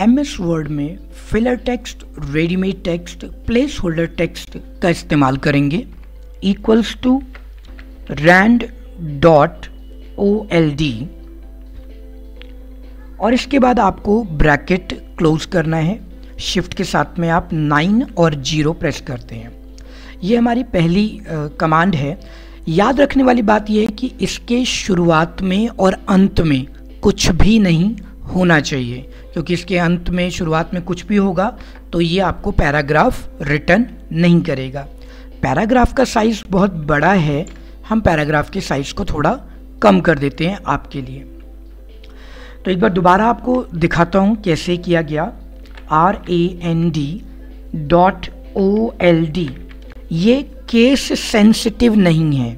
MS word में filler text, readymade text, place holder text का इस्तेमाल करेंगे। इक्वल्स टू rand.old और इसके बाद आपको ब्रैकेट क्लोज करना है। शिफ्ट के साथ में आप 9 और 0 प्रेस करते हैं। ये हमारी पहली कमांड है। याद रखने वाली बात यह है कि इसके शुरुआत में और अंत में कुछ भी नहीं होना चाहिए, क्योंकि इसके अंत में शुरुआत में कुछ भी होगा तो ये आपको पैराग्राफ रिटर्न नहीं करेगा। पैराग्राफ का साइज़ बहुत बड़ा है, हम पैराग्राफ के साइज़ को थोड़ा कम कर देते हैं आपके लिए। तो एक बार दोबारा आपको दिखाता हूँ कैसे किया गया। rand.old ये केस सेंसिटिव नहीं है।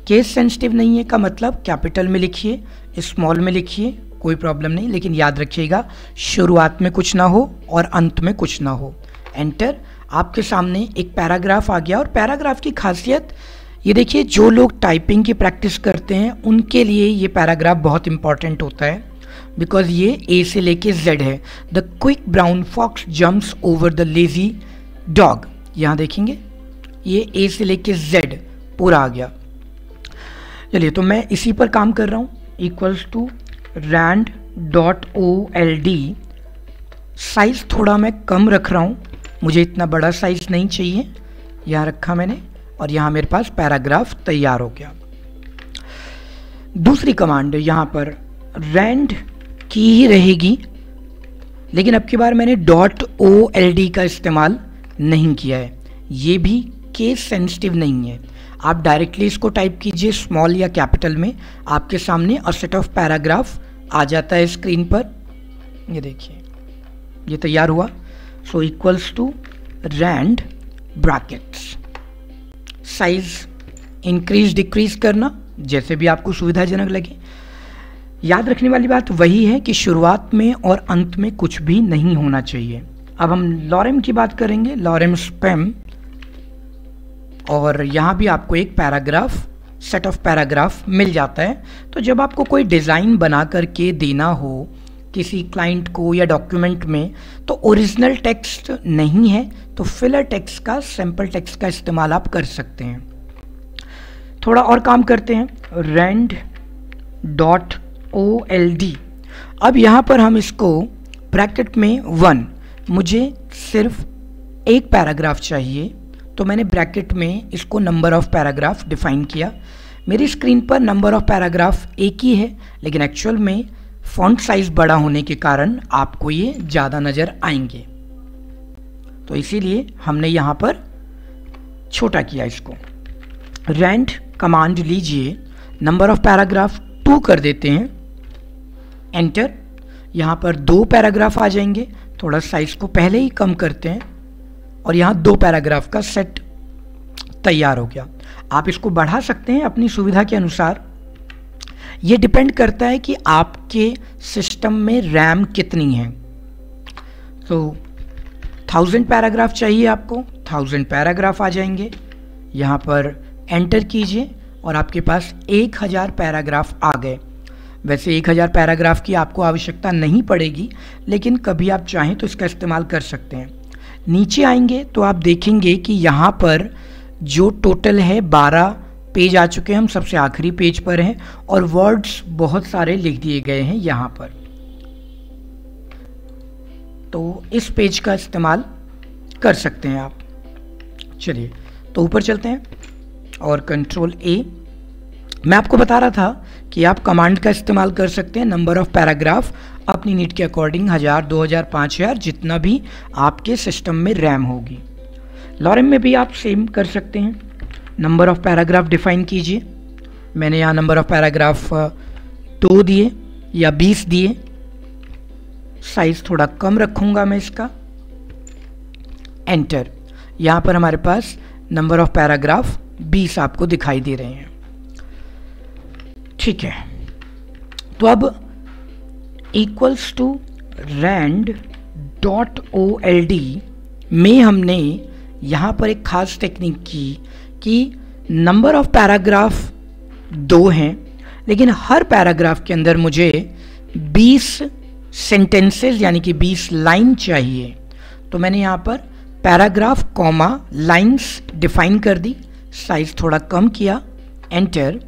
केस सेंसिटिव नहीं है का मतलब कैपिटल में लिखिए, स्मॉल में लिखिए, कोई प्रॉब्लम नहीं, लेकिन याद रखिएगा शुरुआत में कुछ ना हो और अंत में कुछ ना हो। एंटर। आपके सामने एक पैराग्राफ आ गया। और पैराग्राफ की खासियत ये देखिए, जो लोग टाइपिंग की प्रैक्टिस करते हैं उनके लिए ये पैराग्राफ बहुत इंपॉर्टेंट होता है, बिकॉज ये ए से लेके जेड है। The quick brown fox jumps over the lazy dog. यहाँ देखेंगे ये ए से लेके जेड पूरा आ गया। चलिए, तो मैं इसी पर काम कर रहा हूँ। Equals to rand.old। साइज़ थोड़ा मैं कम रख रहा हूँ, मुझे इतना बड़ा साइज़ नहीं चाहिए। यहाँ रखा मैंने और यहाँ मेरे पास पैराग्राफ तैयार हो गया। दूसरी कमांड यहाँ पर rand की ही रहेगी, लेकिन अब की बार मैंने .old का इस्तेमाल नहीं किया है। ये भी केस सेंसिटिव नहीं है। आप डायरेक्टली इसको टाइप कीजिए स्मॉल या कैपिटल में, आपके सामने अ सेट ऑफ पैराग्राफ आ जाता है स्क्रीन पर। ये देखिए ये तैयार हुआ। So equals to rand brackets. Size increase decrease करना जैसे भी आपको सुविधाजनक लगे। याद रखने वाली बात वही है कि शुरुआत में और अंत में कुछ भी नहीं होना चाहिए। अब हम लॉरेम की बात करेंगे, लॉरेम स्पैम। और यहाँ भी आपको एक पैराग्राफ, सेट ऑफ पैराग्राफ मिल जाता है। तो जब आपको कोई डिज़ाइन बना करके देना हो किसी क्लाइंट को या डॉक्यूमेंट में, तो ओरिजिनल टेक्स्ट नहीं है तो फिलर टेक्स्ट का, सैम्पल टेक्स्ट का इस्तेमाल आप कर सकते हैं। थोड़ा और काम करते हैं। rand.old। अब यहाँ पर हम इसको ब्रैकेट में 1, मुझे सिर्फ एक पैराग्राफ चाहिए तो मैंने ब्रैकेट में इसको नंबर ऑफ पैराग्राफ डिफाइन किया। मेरी स्क्रीन पर नंबर ऑफ पैराग्राफ एक ही है, लेकिन एक्चुअल में फॉन्ट साइज बड़ा होने के कारण आपको ये ज़्यादा नज़र आएंगे, तो इसीलिए हमने यहाँ पर छोटा किया इसको। rand कमांड लीजिए, नंबर ऑफ पैराग्राफ 2 कर देते हैं। एंटर। यहाँ पर 2 पैराग्राफ आ जाएंगे। थोड़ा साइज को पहले ही कम करते हैं और यहाँ 2 पैराग्राफ का सेट तैयार हो गया। आप इसको बढ़ा सकते हैं अपनी सुविधा के अनुसार। ये डिपेंड करता है कि आपके सिस्टम में रैम कितनी है। तो 1000 पैराग्राफ चाहिए आपको, 1000 पैराग्राफ आ जाएंगे। यहाँ पर एंटर कीजिए और आपके पास 1000 पैराग्राफ आ गए। वैसे 1000 पैराग्राफ की आपको आवश्यकता नहीं पड़ेगी, लेकिन कभी आप चाहें तो इसका इस्तेमाल कर सकते हैं। नीचे आएंगे तो आप देखेंगे कि यहाँ पर जो टोटल है 12 पेज आ चुके हैं। हम सबसे आखिरी पेज पर हैं और वर्ड्स बहुत सारे लिख दिए गए हैं यहाँ पर। तो इस पेज का इस्तेमाल कर सकते हैं आप। चलिए, तो ऊपर चलते हैं और कंट्रोल A। मैं आपको बता रहा था कि आप कमांड का इस्तेमाल कर सकते हैं। नंबर ऑफ पैराग्राफ अपनी नीड के अकॉर्डिंग 1000, 2000, 5000, जितना भी आपके सिस्टम में रैम होगी। लॉरेम में भी आप सेम कर सकते हैं। नंबर ऑफ पैराग्राफ डिफाइन कीजिए। मैंने यहाँ नंबर ऑफ पैराग्राफ 2 दिए या 20 दिए। साइज थोड़ा कम रखूँगा मैं इसका। एंटर। यहाँ पर हमारे पास नंबर ऑफ पैराग्राफ 20 आपको दिखाई दे रहे हैं। ठीक है, तो अब इक्वल्स टू rand.old में हमने यहाँ पर एक खास टेक्निक की कि नंबर ऑफ पैराग्राफ 2 हैं, लेकिन हर पैराग्राफ के अंदर मुझे 20 सेंटेंसेस यानी कि 20 लाइन चाहिए, तो मैंने यहाँ पर पैराग्राफ कॉमा लाइंस डिफाइन कर दी, साइज थोड़ा कम किया, एंटर।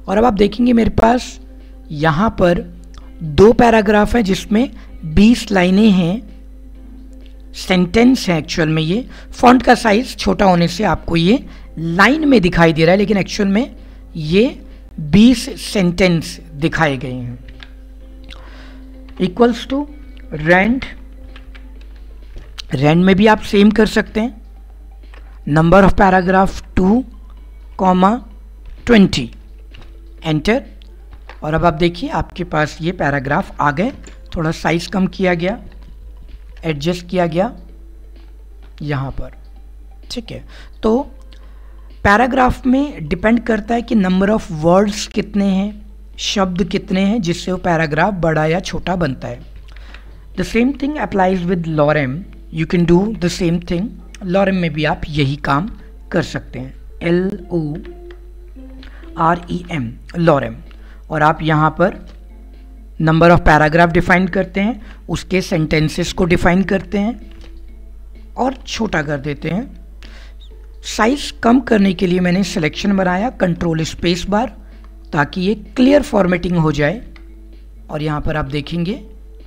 और अब आप देखेंगे मेरे पास यहाँ पर 2 पैराग्राफ है जिसमें 20 लाइनें हैं, सेंटेंस है एक्चुअल में। ये फॉन्ट का साइज छोटा होने से आपको ये लाइन में दिखाई दे रहा है, लेकिन एक्चुअल में ये 20 सेंटेंस दिखाए गए हैं। इक्वल्स टू रैंड, रैंड में भी आप सेम कर सकते हैं, नंबर ऑफ पैराग्राफ 2,20, एंटर। और अब आप देखिए आपके पास ये पैराग्राफ आ गए, थोड़ा साइज कम किया गया, एडजस्ट किया गया यहाँ पर, ठीक है। तो पैराग्राफ में डिपेंड करता है कि नंबर ऑफ वर्ड्स कितने हैं, शब्द कितने हैं, जिससे वो पैराग्राफ बड़ा या छोटा बनता है। The same thing applies with lorem, you can do the same thing. Lorem में भी आप यही काम कर सकते हैं, LOREM, लॉरेम। और आप यहाँ पर नंबर ऑफ पैराग्राफ डिफाइन करते हैं, उसके सेंटेंसेस को डिफाइन करते हैं और छोटा कर देते हैं। साइज कम करने के लिए मैंने सिलेक्शन बनाया, कंट्रोल स्पेस बार, ताकि ये क्लियर फॉर्मेटिंग हो जाए। और यहाँ पर आप देखेंगे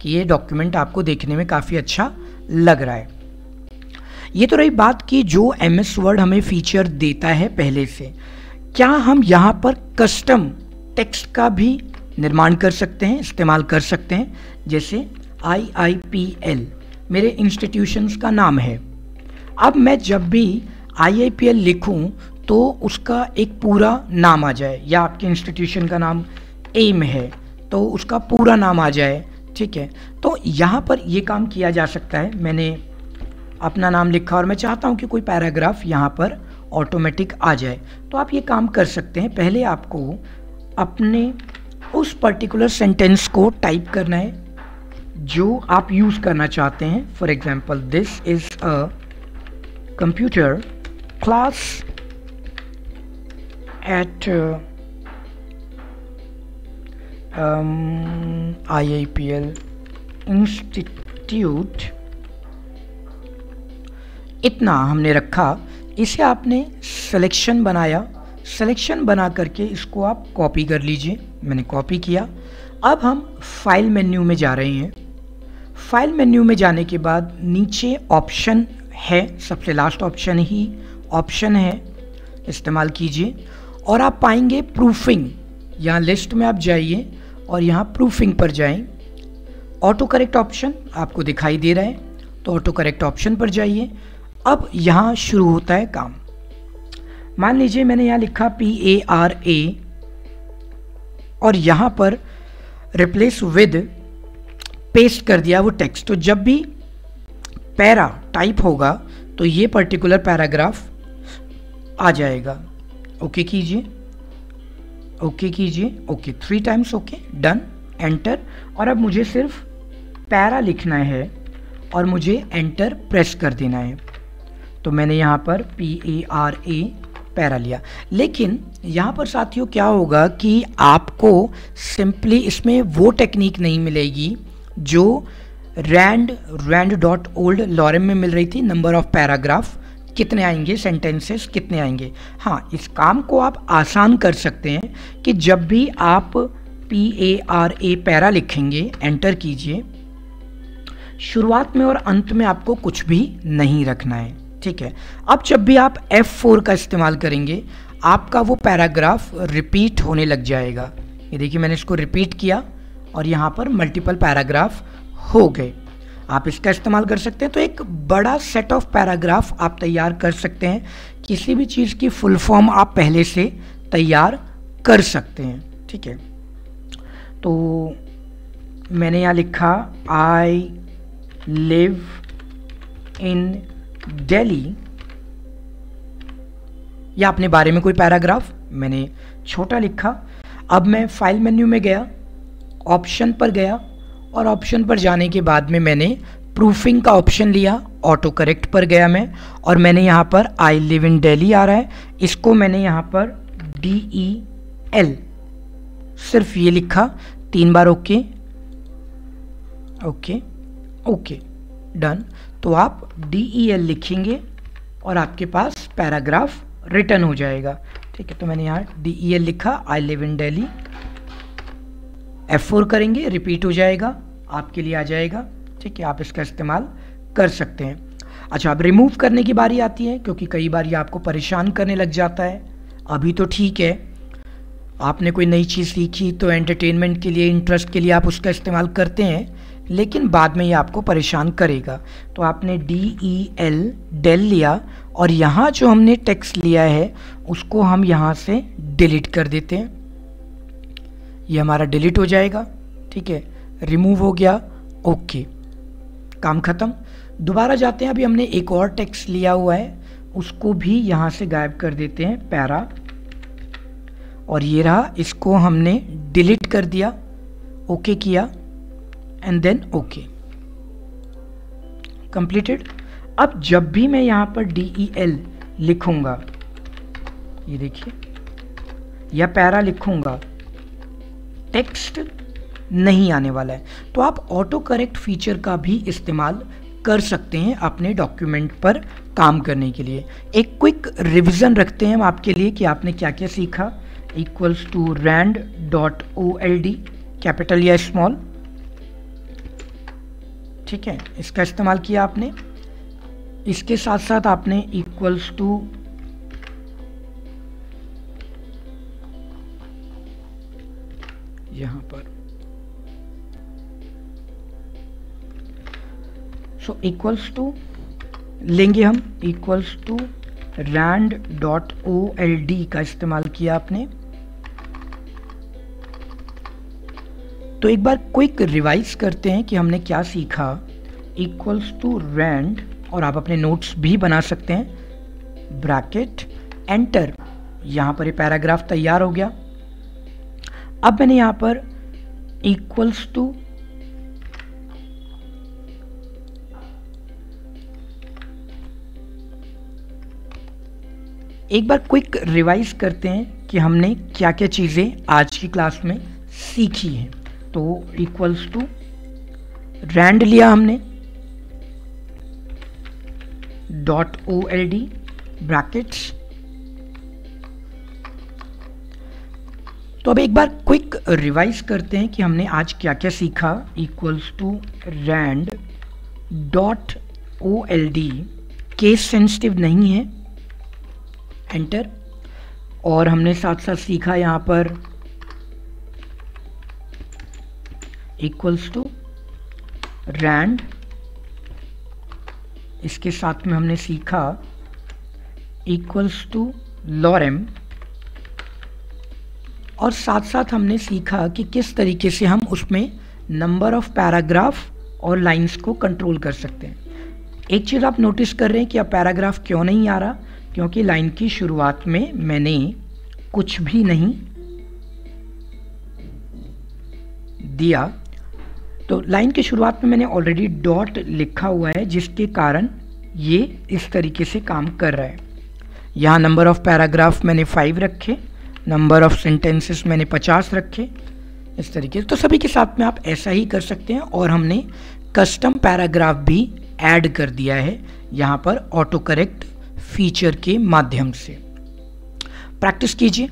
कि ये डॉक्यूमेंट आपको देखने में काफ़ी अच्छा लग रहा है। ये तो रही बात की जो MS वर्ड हमें फीचर देता है पहले से। क्या हम यहाँ पर कस्टम टेक्स्ट का भी निर्माण कर सकते हैं, इस्तेमाल कर सकते हैं? जैसे IIPL मेरे इंस्टीट्यूशंस का नाम है। अब मैं जब भी IIPL लिखूं तो उसका एक पूरा नाम आ जाए, या आपके इंस्टीट्यूशन का नाम एम है तो उसका पूरा नाम आ जाए, ठीक है। तो यहाँ पर ये काम किया जा सकता है। मैंने अपना नाम लिखा और मैं चाहता हूँ कि कोई पैराग्राफ यहाँ पर ऑटोमेटिक आ जाए, तो आप ये काम कर सकते हैं। पहले आपको अपने उस पर्टिकुलर सेंटेंस को टाइप करना है जो आप यूज़ करना चाहते हैं। For example, this is a computer class at IIPL institute, इतना हमने रखा। इसे आपने सिलेक्शन बनाया, सिलेक्शन बना करके इसको आप कॉपी कर लीजिए। मैंने कॉपी किया। अब हम फाइल मेन्यू में जा रहे हैं। फाइल मेन्यू में जाने के बाद नीचे ऑप्शन है, सबसे लास्ट ऑप्शन ही ऑप्शन है, इस्तेमाल कीजिए। और आप पाएंगे प्रूफिंग, यहाँ लिस्ट में आप जाइए और यहाँ प्रूफिंग पर जाएं। ऑटो करेक्ट ऑप्शन आपको दिखाई दे रहा है, तो ऑटो करेक्ट ऑप्शन पर जाइए। अब यहाँ शुरू होता है काम। मान लीजिए मैंने यहाँ लिखा PARA और यहाँ पर रिप्लेस विद पेस्ट कर दिया वो टेक्स्ट। तो जब भी पैरा टाइप होगा तो ये पर्टिकुलर पैराग्राफ आ जाएगा। ओके कीजिए, ओके कीजिए, okay 3 times, okay, done, enter. और अब मुझे सिर्फ पैरा लिखना है और मुझे एंटर प्रेस कर देना है। तो मैंने यहाँ पर PARA पैरा लिया। लेकिन यहाँ पर साथियों क्या होगा कि आपको सिंपली इसमें वो टेक्निक नहीं मिलेगी जो rand.old लॉरेम में मिल रही थी। नंबर ऑफ पैराग्राफ कितने आएंगे, सेंटेंसेस कितने आएंगे। हाँ, इस काम को आप आसान कर सकते हैं कि जब भी आप PARA पैरा लिखेंगे, एंटर कीजिए, शुरुआत में और अंत में आपको कुछ भी नहीं रखना है, ठीक है। अब जब भी आप F4 का इस्तेमाल करेंगे आपका वो पैराग्राफ रिपीट होने लग जाएगा। ये देखिए मैंने इसको रिपीट किया और यहाँ पर मल्टीपल पैराग्राफ हो गए। आप इसका इस्तेमाल कर सकते हैं। तो एक बड़ा सेट ऑफ पैराग्राफ आप तैयार कर सकते हैं। किसी भी चीज़ की फुल फॉर्म आप पहले से तैयार कर सकते हैं, ठीक है। तो मैंने यहाँ लिखा आई लिव इन दिल्ली, या अपने बारे में कोई पैराग्राफ मैंने छोटा लिखा। अब मैं फाइल मेन्यू में गया, ऑप्शन पर गया और ऑप्शन पर जाने के बाद में मैंने प्रूफिंग का ऑप्शन लिया, ऑटो करेक्ट पर गया मैं और मैंने यहाँ पर आई लिव इन दिल्ली आ रहा है, इसको मैंने यहाँ पर DEL सिर्फ ये लिखा, 3 बार ओके, ओके ओके डन। तो आप DEL लिखेंगे और आपके पास पैराग्राफ रिटर्न हो जाएगा। ठीक है, तो मैंने यहाँ DEL लिखा, I live in Delhi. F4 करेंगे, रिपीट हो जाएगा, आपके लिए आ जाएगा। ठीक है, आप इसका इस्तेमाल कर सकते हैं। अच्छा, अब रिमूव करने की बारी आती है, क्योंकि कई बार ये आपको परेशान करने लग जाता है। अभी तो ठीक है, आपने कोई नई चीज़ सीखी तो एंटरटेनमेंट के लिए, इंटरेस्ट के लिए आप उसका इस्तेमाल करते हैं, लेकिन बाद में ये आपको परेशान करेगा। तो आपने DEL डेल लिया और यहाँ जो हमने टेक्स्ट लिया है उसको हम यहाँ से डिलीट कर देते हैं। ये हमारा डिलीट हो जाएगा। ठीक है, रिमूव हो गया, ओके, काम ख़त्म। दोबारा जाते हैं, अभी हमने एक और टेक्स्ट लिया हुआ है, उसको भी यहाँ से गायब कर देते हैं, पैरा, और ये रहा, इसको हमने डिलीट कर दिया, ओके किया एंड देन ओके, कंप्लीटेड। अब जब भी मैं यहाँ पर DEL लिखूंगा, ये देखिए, या पैरा लिखूंगा, टेक्स्ट नहीं आने वाला है। तो आप ऑटो करेक्ट फीचर का भी इस्तेमाल कर सकते हैं अपने डॉक्यूमेंट पर काम करने के लिए। एक क्विक रिवीजन रखते हैं हम आपके लिए कि आपने क्या क्या सीखा। इक्वल्स टू rand.old, कैपिटल या स्मॉल, ठीक है, इसका इस्तेमाल किया आपने। इसके साथ साथ आपने इक्वल्स टू यहां पर इक्वल्स टू लेंगे हम, इक्वल्स टू rand.old का इस्तेमाल किया आपने। तो एक बार क्विक रिवाइज करते हैं कि हमने क्या सीखा। इक्वल्स टू rand, और आप अपने नोट्स भी बना सकते हैं, ब्रैकेट एंटर, यहाँ पर ये पैराग्राफ तैयार हो गया। अब मैंने यहाँ पर इक्वल्स टू एक बार क्विक रिवाइज करते हैं कि हमने क्या क्या चीज़ें आज की क्लास में सीखी हैं। तो इक्वल्स टू rand लिया हमने, .old ब्रैकेट्स। तो अब एक बार क्विक रिवाइज करते हैं कि हमने आज क्या क्या सीखा। Equals to rand.old, case sensitive नहीं है, एंटर। और हमने साथ साथ सीखा यहाँ पर इक्वल्स टू rand, इसके साथ में हमने सीखा इक्वल्स टू lorem, और साथ साथ हमने सीखा कि किस तरीके से हम उसमें नंबर ऑफ पैराग्राफ और लाइंस को कंट्रोल कर सकते हैं। एक चीज़ आप नोटिस कर रहे हैं कि अब पैराग्राफ क्यों नहीं आ रहा, क्योंकि लाइन की शुरुआत में मैंने कुछ भी नहीं दिया। तो लाइन की शुरुआत में मैंने ऑलरेडी डॉट लिखा हुआ है, जिसके कारण ये इस तरीके से काम कर रहा है। यहाँ नंबर ऑफ पैराग्राफ मैंने 5 रखे, नंबर ऑफ सेंटेंसेस मैंने 50 रखे, इस तरीके से। तो सभी के साथ में आप ऐसा ही कर सकते हैं। और हमने कस्टम पैराग्राफ भी ऐड कर दिया है यहाँ पर ऑटो करेक्ट फीचर के माध्यम से। प्रैक्टिस कीजिए।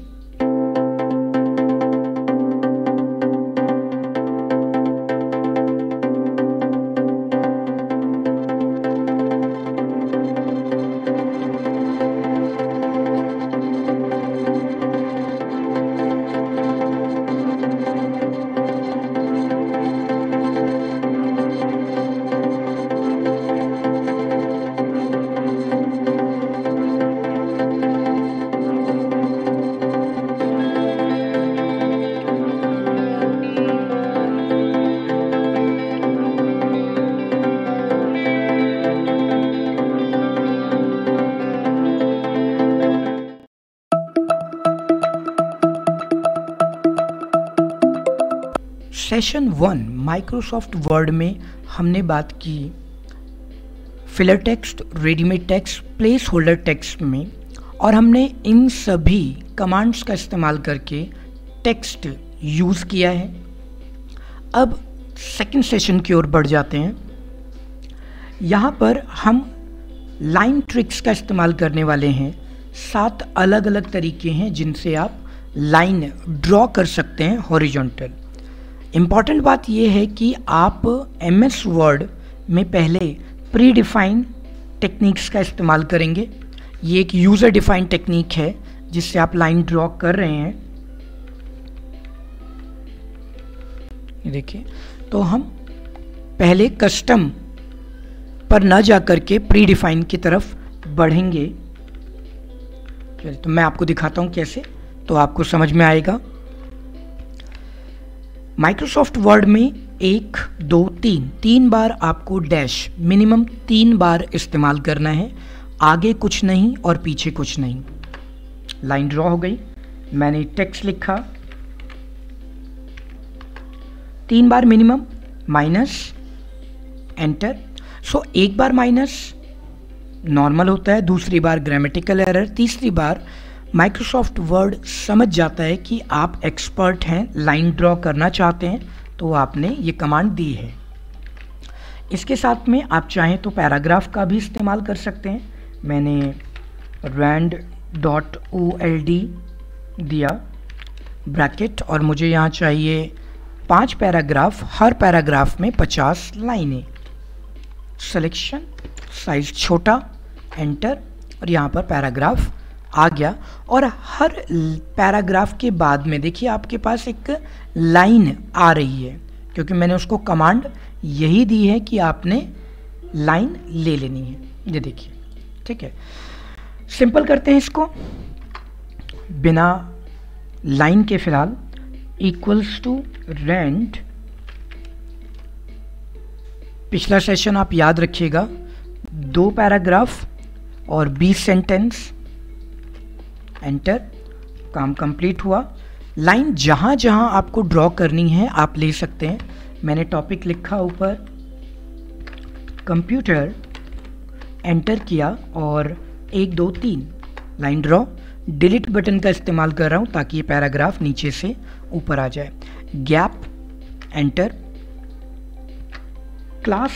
सेशन 1 माइक्रोसॉफ्ट वर्ड में हमने बात की filler text, readymade text, place holder text में, और हमने इन सभी कमांड्स का इस्तेमाल करके टेक्स्ट यूज़ किया है। अब सेकंड सेशन की ओर बढ़ जाते हैं। यहाँ पर हम लाइन ट्रिक्स का इस्तेमाल करने वाले हैं। 7 अलग अलग तरीके हैं जिनसे आप लाइन ड्रॉ कर सकते हैं हॉरिजॉन्टल। इम्पॉर्टेंट बात यह है कि आप MS वर्ड में पहले प्री डिफाइन टेक्निक्स का इस्तेमाल करेंगे। ये एक यूज़र डिफाइंड टेक्निक है जिससे आप लाइन ड्रॉ कर रहे हैं। ये देखिए, तो हम पहले कस्टम पर न जा करके प्री डिफाइन की तरफ बढ़ेंगे। चलिए, तो मैं आपको दिखाता हूँ कैसे, तो आपको समझ में आएगा। माइक्रोसॉफ्ट वर्ड में 1 2 3 बार आपको डैश मिनिमम 3 बार इस्तेमाल करना है, आगे कुछ नहीं और पीछे कुछ नहीं। लाइन ड्रॉ हो गई, मैंने टेक्स्ट लिखा 3 बार मिनिमम, माइनस, एंटर। सो एक बार माइनस नॉर्मल होता है, दूसरी बार ग्रामेटिकल एरर, तीसरी बार माइक्रोसॉफ्ट वर्ड समझ जाता है कि आप एक्सपर्ट हैं, लाइन ड्रॉ करना चाहते हैं, तो आपने ये कमांड दी है। इसके साथ में आप चाहें तो पैराग्राफ का भी इस्तेमाल कर सकते हैं। मैंने rand.old दिया ब्रैकेट, और मुझे यहाँ चाहिए 5 पैराग्राफ, हर पैराग्राफ में 50 लाइनें। सिलेक्शन, साइज छोटा, एंटर, और यहाँ पर पैराग्राफ आ गया। और हर पैराग्राफ के बाद में देखिए आपके पास एक लाइन आ रही है, क्योंकि मैंने उसको कमांड यही दी है कि आपने लाइन ले लेनी है। ये देखिए, ठीक है। सिंपल करते हैं इसको बिना लाइन के फिलहाल। इक्वल्स टू rand, पिछला सेशन आप याद रखिएगा, 2 पैराग्राफ और 20 सेंटेंस, एंटर। काम कंप्लीट हुआ। लाइन जहाँ जहाँ आपको ड्रॉ करनी है आप ले सकते हैं। मैंने टॉपिक लिखा ऊपर, कंप्यूटर, एंटर किया, और 1 2 3 लाइन ड्रॉ। डिलीट बटन का इस्तेमाल कर रहा हूँ ताकि ये पैराग्राफ नीचे से ऊपर आ जाए। गैप, एंटर, क्लास,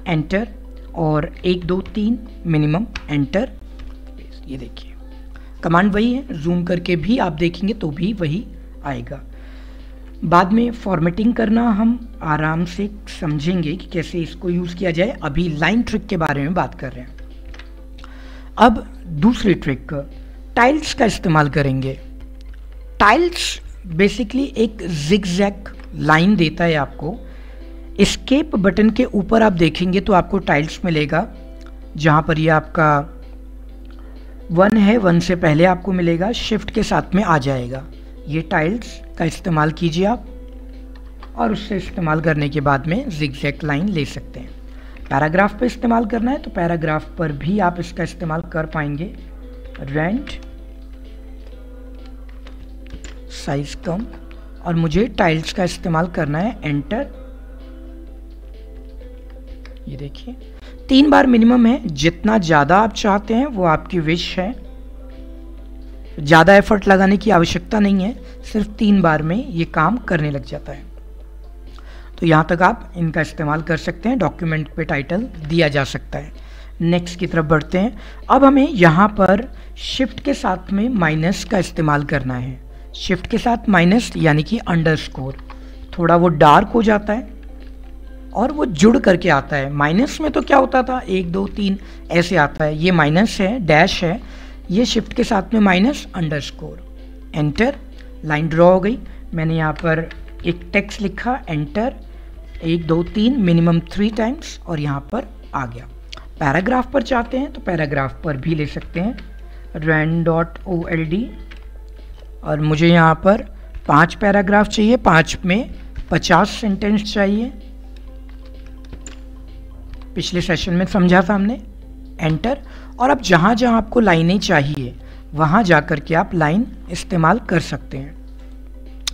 एंटर, और 1 2 3 मिनिमम, एंटर। ये देखिए कमांड वही है, जूम करके भी आप देखेंगे तो भी वही आएगा। बाद में फॉर्मेटिंग करना हम आराम से समझेंगे कि कैसे इसको यूज़ किया जाए। अभी लाइन ट्रिक के बारे में बात कर रहे हैं। अब दूसरी ट्रिक, टाइल्स का इस्तेमाल करेंगे। टाइल्स बेसिकली एक जिगजैग लाइन देता है आपको। एस्केप बटन के ऊपर आप देखेंगे तो आपको टाइल्स मिलेगा, जहाँ पर ये आपका 1 है, 1 से पहले आपको मिलेगा, शिफ्ट के साथ में आ जाएगा। ये टाइल्स का इस्तेमाल कीजिए आप, और उससे इस्तेमाल करने के बाद में जिगजैग लाइन ले सकते हैं। पैराग्राफ पे इस्तेमाल करना है तो पैराग्राफ पर भी आप इसका इस्तेमाल कर पाएंगे। rand, साइज कम, और मुझे टाइल्स का इस्तेमाल करना है, एंटर। ये देखिए 3 बार मिनिमम है, जितना ज़्यादा आप चाहते हैं वो आपकी विश है। ज़्यादा एफर्ट लगाने की आवश्यकता नहीं है, सिर्फ 3 बार में ये काम करने लग जाता है। तो यहाँ तक आप इनका इस्तेमाल कर सकते हैं। डॉक्यूमेंट पे टाइटल दिया जा सकता है। नेक्स्ट की तरफ बढ़ते हैं। अब हमें यहाँ पर शिफ्ट के साथ में माइनस का इस्तेमाल करना है। शिफ्ट के साथ माइनस यानी कि अंडरस्कोर, थोड़ा वो डार्क हो जाता है और वो जुड़ करके आता है। माइनस में तो क्या होता था, 1 2 3 ऐसे आता है, ये माइनस है, डैश है, ये शिफ्ट के साथ में minus, underscore, enter. Line draw हो गई। मैंने यहाँ पर एक टेक्स्ट लिखा, एंटर, 1 2 3 मिनिमम 3 टाइम्स, और यहाँ पर आ गया। पैराग्राफ पर चाहते हैं तो पैराग्राफ पर भी ले सकते हैं, rand.old, और मुझे यहाँ पर 5 पैराग्राफ चाहिए, 5 में 50 सेंटेंस चाहिए। पिछले सेशन में समझा था हमने, एंटर। और अब जहाँ जहाँ आपको लाइनें चाहिए वहाँ जा कर के आप लाइन इस्तेमाल कर सकते हैं,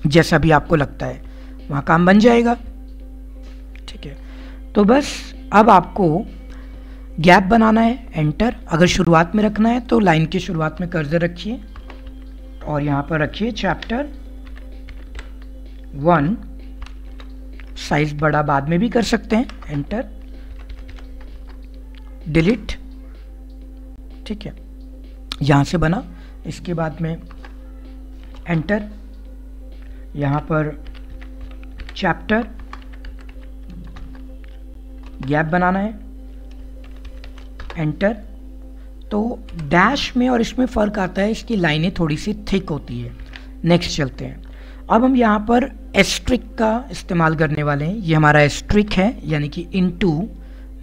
जैसा भी आपको लगता है, वहाँ काम बन जाएगा। ठीक है, तो बस अब आपको गैप बनाना है, एंटर। अगर शुरुआत में रखना है तो लाइन की शुरुआत में कर्सर रखिए और यहाँ पर रखिए चैप्टर 1 साइज बड़ा बाद में भी कर सकते हैं, एंटर, डिलीट, ठीक है, यहाँ से बना। इसके बाद में एंटर, यहाँ पर चैप्टर, गैप बनाना है, एंटर। तो डैश में और इसमें फ़र्क आता है, इसकी लाइनें थोड़ी सी थिक होती है। नेक्स्ट चलते हैं। अब हम यहाँ पर एस्ट्रिक का इस्तेमाल करने वाले हैं। ये हमारा एस्ट्रिक है, यानी कि इनटू,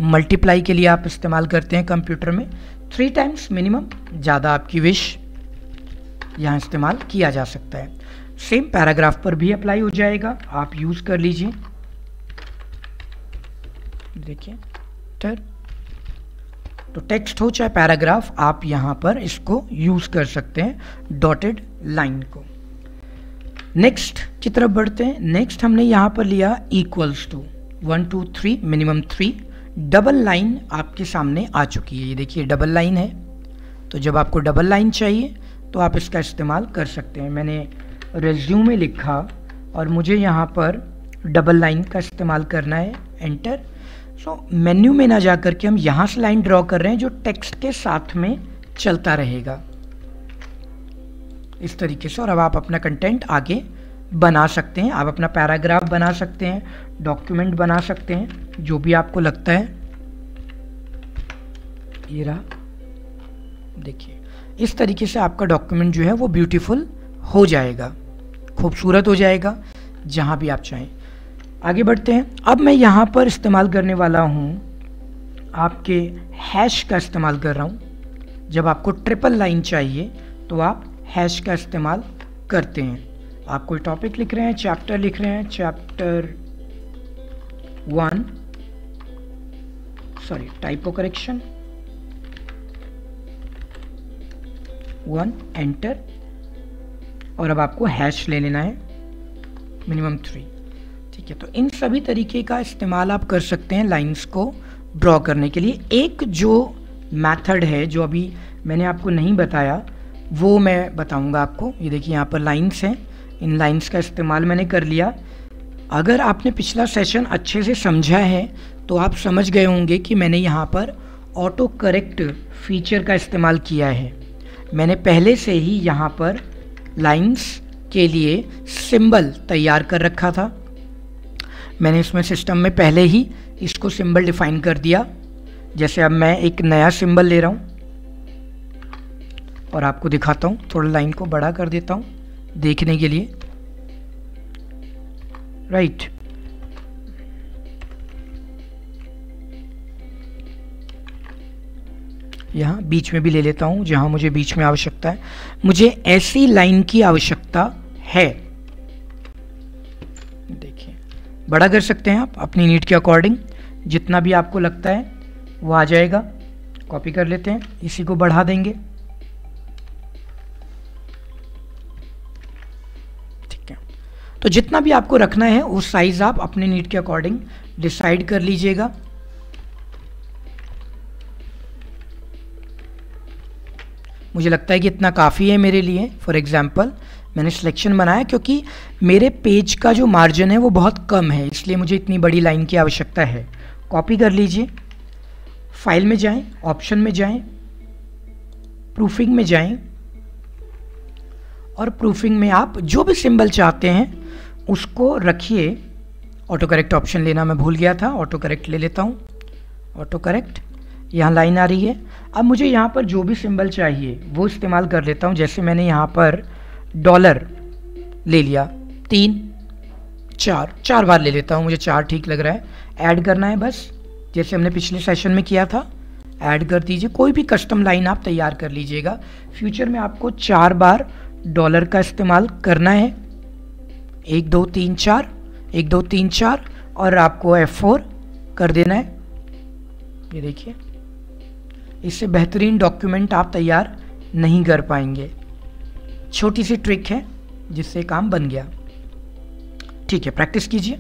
मल्टीप्लाई के लिए आप इस्तेमाल करते हैं कंप्यूटर में 3 टाइम्स मिनिमम, ज़्यादा आपकी विश, यहाँ इस्तेमाल किया जा सकता है। सेम पैराग्राफ पर भी अप्लाई हो जाएगा, आप यूज़ कर लीजिए। देखिए तो टेक्स्ट हो चाहे पैराग्राफ, आप यहाँ पर इसको यूज़ कर सकते हैं डॉटेड लाइन को। नेक्स्ट की तरफ बढ़ते हैं। नेक्स्ट हमने यहाँ पर लिया equals to 1 2 3 minimum 3। Double line आपके सामने आ चुकी है, ये देखिए डबल लाइन है। तो जब आपको डबल लाइन चाहिए तो आप इसका इस्तेमाल कर सकते हैं। मैंने रेज्यूमे लिखा और मुझे यहाँ पर डबल लाइन का इस्तेमाल करना है, एंटर। सो मेन्यू में ना जा कर के हम यहाँ से लाइन ड्रॉ कर रहे हैं जो टेक्स्ट के साथ में चलता रहेगा इस तरीके से। और अब आप अपना कंटेंट आगे बना सकते हैं, आप अपना पैराग्राफ बना सकते हैं, डॉक्यूमेंट बना सकते हैं, जो भी आपको लगता है। ये रहा, देखिए इस तरीके से आपका डॉक्यूमेंट जो है वो ब्यूटीफुल हो जाएगा, खूबसूरत हो जाएगा, जहाँ भी आप चाहें। आगे बढ़ते हैं। अब मैं यहाँ पर इस्तेमाल करने वाला हूँ आपके हैश का इस्तेमाल कर रहा हूँ। जब आपको ट्रिपल लाइन चाहिए तो आप हैश का इस्तेमाल करते हैं। आप कोई टॉपिक लिख रहे हैं, चैप्टर लिख रहे हैं, chapter 1, sorry typo correction 1, enter. और अब आपको हैश ले लेना है मिनिमम 3, ठीक है। तो इन सभी तरीके का इस्तेमाल आप कर सकते हैं लाइंस को ड्रॉ करने के लिए। एक जो मेथड है जो अभी मैंने आपको नहीं बताया वो मैं बताऊंगा आपको। ये देखिए यहाँ पर लाइंस हैं, इन लाइंस का इस्तेमाल मैंने कर लिया। अगर आपने पिछला सेशन अच्छे से समझा है तो आप समझ गए होंगे कि मैंने यहाँ पर ऑटो करेक्ट फीचर का इस्तेमाल किया है। मैंने पहले से ही यहाँ पर लाइंस के लिए सिंबल तैयार कर रखा था। मैंने इसमें सिस्टम में पहले ही इसको सिंबल डिफाइन कर दिया। जैसे अब मैं एक नया सिंबल ले रहा हूँ और आपको दिखाता हूँ। थोड़ा लाइन को बड़ा कर देता हूँ देखने के लिए, राइट। यहाँ बीच में भी ले लेता हूँ जहाँ मुझे बीच में आवश्यकता है। मुझे ऐसी लाइन की आवश्यकता है, देखिए बड़ा कर सकते हैं आप अपनी नीड के अकॉर्डिंग, जितना भी आपको लगता है वो आ जाएगा। कॉपी कर लेते हैं, इसी को बढ़ा देंगे, ठीक है। तो जितना भी आपको रखना है वो साइज आप अपने नीड के अकॉर्डिंग डिसाइड कर लीजिएगा। मुझे लगता है कि इतना काफ़ी है मेरे लिए। फॉर एग्जांपल मैंने सिलेक्शन बनाया क्योंकि मेरे पेज का जो मार्जिन है वो बहुत कम है, इसलिए मुझे इतनी बड़ी लाइन की आवश्यकता है। कॉपी कर लीजिए, फाइल में जाएं, ऑप्शन में जाएं, प्रूफिंग में जाएं और प्रूफिंग में आप जो भी सिंबल चाहते हैं उसको रखिए। ऑटो करेक्ट ऑप्शन लेना मैं भूल गया था, ऑटो करेक्ट ले लेता हूँ। ऑटो करेक्ट, यहाँ लाइन आ रही है। अब मुझे यहाँ पर जो भी सिंबल चाहिए वो इस्तेमाल कर लेता हूँ। जैसे मैंने यहाँ पर डॉलर ले लिया, 3 4 बार ले लेता हूँ, मुझे 4 ठीक लग रहा है। ऐड करना है बस, जैसे हमने पिछले सेशन में किया था, ऐड कर दीजिए। कोई भी कस्टम लाइन आप तैयार कर लीजिएगा। फ्यूचर में आपको 4 बार डॉलर का इस्तेमाल करना है, 1 2 3 4, 1 2 3 4, और आपको F4 कर देना है। ये देखिए, इससे बेहतरीन डॉक्यूमेंट आप तैयार नहीं कर पाएंगे। छोटी सी ट्रिक है जिससे काम बन गया, ठीक है। प्रैक्टिस कीजिए।